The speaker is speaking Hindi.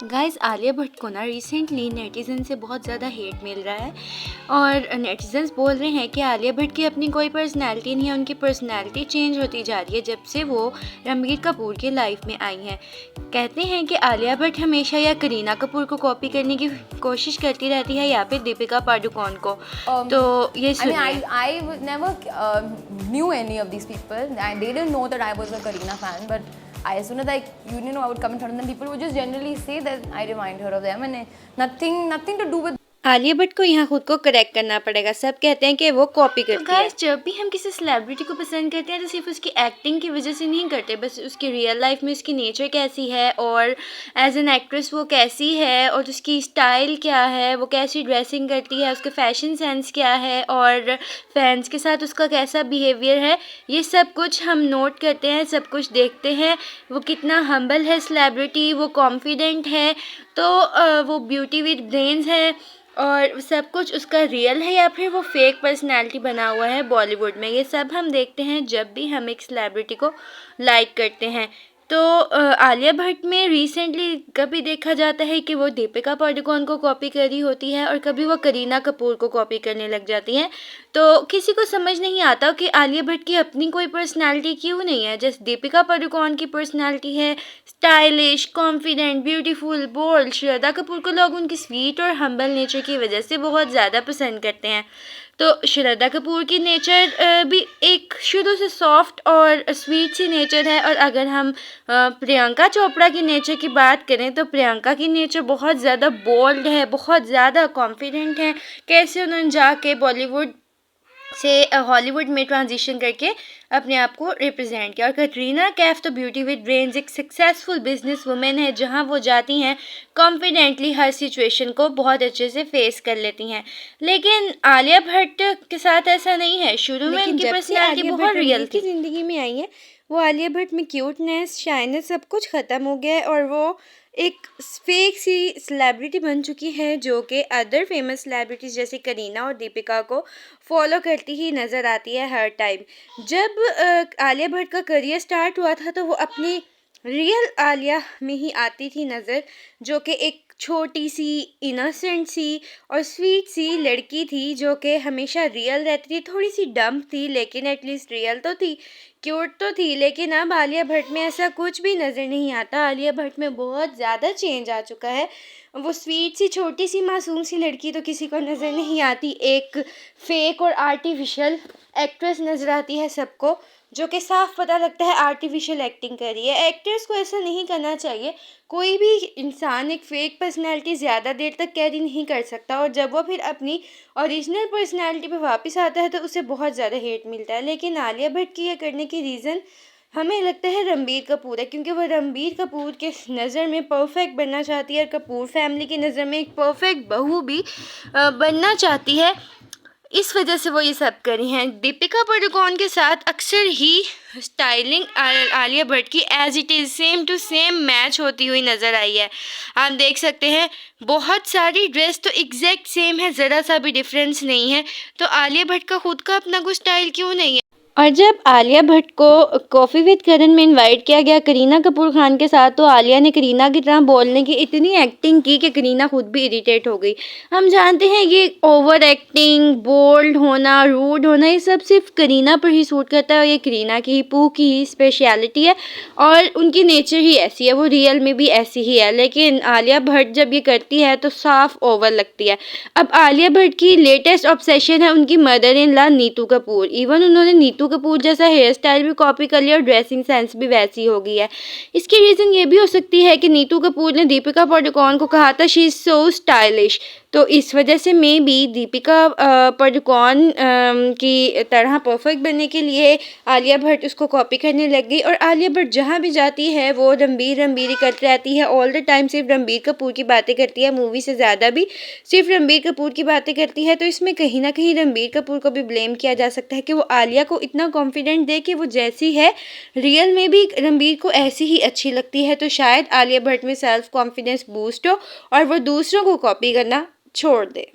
गाइस आलिया भट्ट को ना रिसेंटली नेटिजन से बहुत ज़्यादा हेट मिल रहा है और नेटिजन्स बोल रहे हैं कि आलिया भट्ट की अपनी कोई पर्सनैलिटी नहीं है, उनकी पर्सनैलिटी चेंज होती जा रही है जब से वो रणबीर कपूर की लाइफ में आई हैं। कहते हैं कि आलिया भट्ट हमेशा या करीना कपूर को कॉपी करने की कोशिश करती रहती है या फिर दीपिका पादुकोण को। तो ये I never knew any of these people and they didn't know that I was a Kareena fan, but as soon as I would come in front of them, people would just generally say that I remind her of them, and nothing to do with Alia Bhatt को यहाँ खुद को करेक्ट करना पड़ेगा। सब कहते हैं कि वो कॉपी करती है। जब भी हम किसी सेलिब्रिटी को पसंद करते हैं तो सिर्फ उसकी एक्टिंग की वजह से नहीं करते, बस उसकी रियल लाइफ में उसकी नेचर कैसी है और एज एन एक्ट्रेस वो कैसी है और उसकी स्टाइल क्या है, वो कैसी ड्रेसिंग करती है, उसका फैशन सेंस क्या है और फैंस के साथ उसका कैसा बिहेवियर है, ये सब कुछ हम नोट करते हैं, सब कुछ देखते हैं। वो कितना हम्बल है सेलिब्रिटी, वो कॉन्फिडेंट है, तो वो ब्यूटी विद ब्रेन्स है और सब कुछ उसका रियल है या फिर वो फेक पर्सनालिटी बना हुआ है बॉलीवुड में। ये सब हम देखते हैं जब भी हम एक सेलिब्रिटी को लाइक करते हैं। तो आलिया भट्ट में रिसेंटली कभी देखा जाता है कि वो दीपिका पादुकोण को कॉपी कर रही होती है और कभी वो करीना कपूर को कॉपी करने लग जाती हैं। तो किसी को समझ नहीं आता कि आलिया भट्ट की अपनी कोई पर्सनालिटी क्यों नहीं है। जैसे दीपिका पादुकोण की पर्सनालिटी है stylish, confident, beautiful, bold. Shraddha Kapoor को लोग उनकी स्वीट और हम्बल नेचर की वजह से बहुत ज़्यादा पसंद करते हैं। तो श्रद्धा कपूर की नेचर भी एक शुरू से सॉफ्ट और स्वीट सी नेचर है। और अगर हम प्रियंका चोपड़ा की नेचर की बात करें तो प्रियंका की नेचर बहुत ज़्यादा बोल्ड है, बहुत ज़्यादा कॉन्फिडेंट है। कैसे उन्होंने जाके बॉलीवुड से हॉलीवुड में ट्रांजिशन करके अपने आप को रिप्रेजेंट किया। और कटरीना कैफ तो ब्यूटी विद ब्रेन्स एक सक्सेसफुल बिजनेस वुमेन है, जहां वो जाती हैं कॉन्फिडेंटली हर सिचुएशन को बहुत अच्छे से फेस कर लेती हैं। लेकिन आलिया भट्ट के साथ ऐसा नहीं है। शुरू में उनकी पर्सनैलिटी बहुत रियल थी, ज़िंदगी में आई है वो आलिया भट्ट में क्यूटनेस, शाइनेस सब कुछ ख़त्म हो गया है और वो एक फेक सी सेलिब्रिटी बन चुकी है जो कि अदर फेमस सेलिब्रिटीज़ जैसे करीना और दीपिका को फॉलो करती ही नज़र आती है हर टाइम। जब आलिया भट्ट का करियर स्टार्ट हुआ था तो वो अपनी रियल आलिया में ही आती थी नज़र, जो कि एक छोटी सी इनोसेंट सी और स्वीट सी लड़की थी जो कि हमेशा रियल रहती थी। थोड़ी सी डम्प थी लेकिन एटलीस्ट रियल तो थी, क्यूट तो थी। लेकिन अब आलिया भट्ट में ऐसा कुछ भी नज़र नहीं आता। आलिया भट्ट में बहुत ज़्यादा चेंज आ चुका है। वो स्वीट सी छोटी सी मासूम सी लड़की तो किसी को नज़र नहीं आती, एक फेक और आर्टिफिशियल एक्ट्रेस नज़र आती है सबको, जो कि साफ पता लगता है आर्टिफिशियल एक्टिंग कर रही है। एक्टर्स को ऐसा नहीं करना चाहिए। कोई भी इंसान एक फ़ेक पर्सनैलिटी ज़्यादा देर तक कैरी नहीं कर सकता और जब वो फिर अपनी ओरिजिनल पर्सनैलिटी पे वापस आता है तो उसे बहुत ज़्यादा हेट मिलता है। लेकिन आलिया भट्ट की ये करने की रीज़न हमें लगता है रणबीर कपूर है, क्योंकि वो रणबीर कपूर के नज़र में परफेक्ट बनना चाहती है और कपूर फैमिली की नज़र में एक परफेक्ट बहू भी बनना चाहती है। इस वजह से वो ये सब करी हैं। दीपिका पादुकोण के साथ अक्सर ही स्टाइलिंग आलिया भट्ट की as it is same to same match होती हुई नज़र आई है। आप देख सकते हैं बहुत सारी ड्रेस तो एग्जैक्ट सेम है, ज़रा सा भी डिफरेंस नहीं है। तो आलिया भट्ट का खुद का अपना कोई स्टाइल क्यों नहीं है। और जब आलिया भट्ट को कॉफ़ी विद करण में इनवाइट किया गया करीना कपूर खान के साथ, तो आलिया ने करीना की तरह बोलने की इतनी एक्टिंग की कि करीना खुद भी इरिटेट हो गई। हम जानते हैं ये ओवर एक्टिंग, बोल्ड होना, रूड होना, ये सब सिर्फ करीना पर ही सूट करता है और ये करीना की ही पू की ही स्पेशलिटी है और उनकी नेचर ही ऐसी है, वो रियल में भी ऐसी ही है। लेकिन आलिया भट्ट जब ये करती है तो साफ ओवर लगती है। अब आलिया भट्ट की लेटेस्ट ऑब्सेशन है उनकी mother in law Neetu Kapoor. Even उन्होंने नीतू कपूर जैसा हेयर स्टाइल भी कॉपी कर लिया और ड्रेसिंग सेंस भी वैसी हो गई है। इसकी रीज़न ये भी हो सकती है कि नीतू कपूर ने दीपिका पादुकोण को कहा था शी इज़ सो स्टाइलिश, तो इस वजह से मे बी दीपिका पादुकोण की तरह परफेक्ट बनने के लिए आलिया भट्ट उसको कॉपी करने लग गई। और आलिया भट्ट जहाँ भी जाती है वो रणबीर ही करती रहती है ऑल द टाइम, सिर्फ रणबीर कपूर की बातें करती है, मूवी से ज़्यादा भी सिर्फ रणबीर कपूर की बातें करती है। तो इसमें कहीं ना कहीं रणबीर कपूर को भी ब्लेम किया जा सकता है कि वो आलिया को इतना कॉन्फिडेंट दे कि वो जैसी है रियल में भी रणबीर को ऐसी ही अच्छी लगती है। तो शायद आलिया भट्ट में सेल्फ कॉन्फिडेंस बूस्ट हो और वो दूसरों को कॉपी करना छोड़ दे।